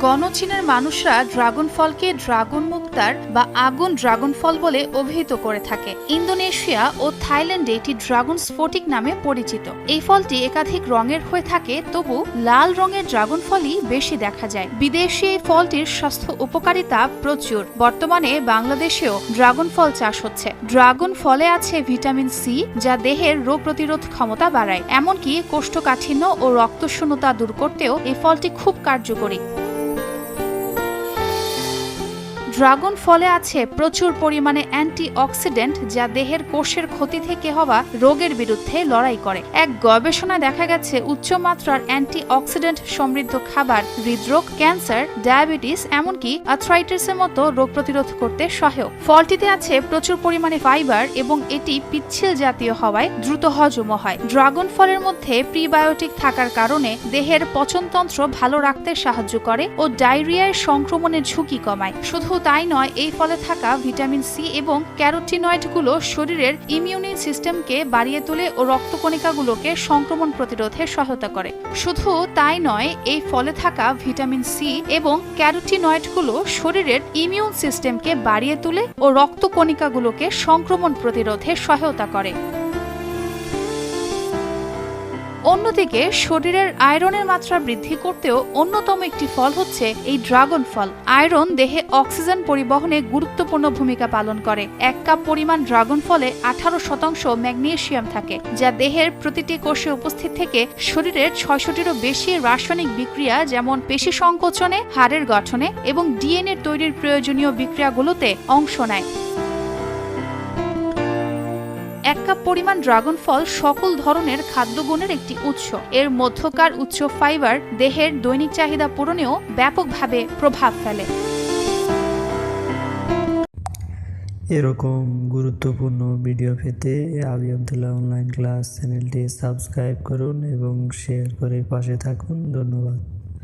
গণচীনের মানুষরা ড্রাগন ফলকে ড্রাগন মুক্তার বা আগুন ড্রাগন ফল বলে অভিহিত করে থাকে। ইন্দোনেশিয়া ও থাইল্যান্ডে এটি ড্রাগন স্ফটিক নামে পরিচিত। এই ফলটি একাধিক রঙের হয়ে থাকে, তবু লাল রঙের ড্রাগন ফলই বেশি দেখা যায়। বিদেশি এই ফলটির স্বাস্থ্য উপকারিতা প্রচুর। বর্তমানে বাংলাদেশেও ড্রাগন ফল চাষ হচ্ছে। ড্রাগন ফলে আছে ভিটামিন সি, যা দেহের রোগ প্রতিরোধ ক্ষমতা বাড়ায়। এমনকি কোষ্ঠকাঠিন্য ও রক্তশূন্যতা দূর করতেও এই ফলটি খুব কার্যকরী। ড্রাগন ফলে আছে প্রচুর পরিমাণে অ্যান্টিঅক্সিডেন্ট, যা দেহের কোষের ক্ষতি থেকে হওয়া রোগের বিরুদ্ধে লড়াই করে। এক গবেষণায় দেখা গেছে উচ্চমাত্রার অ্যান্টিঅক্সিডেন্ট সমৃদ্ধ খাবার হৃদরোগ, ক্যান্সার, ডায়াবেটিস, এমনকি আর্থ্রাইটিসের মতো রোগ প্রতিরোধ করতে সহায়ক। ফলটিতে আছে প্রচুর পরিমাণে ফাইবার এবং এটি পিচ্ছিল জাতীয় হওয়ায় দ্রুত হজমও হয়। ড্রাগন ফলের মধ্যে প্রিবায়োটিক থাকার কারণে দেহের পচনতন্ত্র ভালো রাখতে সাহায্য করে ও ডায়রিয়ার সংক্রমণের ঝুঁকি কমায়। শুধু তাই নয়, এই ফলে থাকা ভিটামিন সি এবং ক্যারোটিনয়েডগুলো শরীরের ইমিউনি সিস্টেমকে বাড়িয়ে তোলে ও রক্তকণিকাগুলোকে সংক্রমণ প্রতিরোধে সহায়তা করে। শুধু তাই নয়, এই ফলে থাকা ভিটামিন সি এবং ক্যারোটিনয়েডগুলো শরীরের ইমিউন সিস্টেমকে বাড়িয়ে তোলে ও রক্তকণিকাগুলোকে সংক্রমণ প্রতিরোধে সহায়তা করে। অন্যদিকে শরীরের আয়রনের মাত্রা বৃদ্ধি করতেও অন্যতম একটি ফল হচ্ছে এই ড্রাগন ফল। আয়রন দেহে অক্সিজেন পরিবহনে গুরুত্বপূর্ণ ভূমিকা পালন করে। 1 কাপ পরিমাণ ড্রাগন ফলে 18% ম্যাগনেসিয়াম থাকে, যা দেহের প্রতিটি কোষে উপস্থিত থেকে শরীরের 600টিরও বেশি রাসায়নিক বিক্রিয়া, যেমন পেশি সংকোচনে, হাড়ের গঠনে এবং ডিএনএ তৈরির প্রয়োজনীয় বিক্রিয়াগুলোতে অংশ নেয়। 1 কাপ পরিমাণ ড্রাগন ফল সকল ধরনের খাদ্যগুণের একটি উৎস। এর মধ্যকার উচ্চ ফাইবার দেহের দৈনিক চাহিদা পূরণেও ব্যাপকভাবে প্রভাব ফেলে। এরকম গুরুত্বপূর্ণ ভিডিও পেতে আবি আবদুল্লাহ অনলাইন ক্লাস চ্যানেলটি সাবস্ক্রাইব করুন এবং শেয়ার করে পাশে থাকুন। ধন্যবাদ।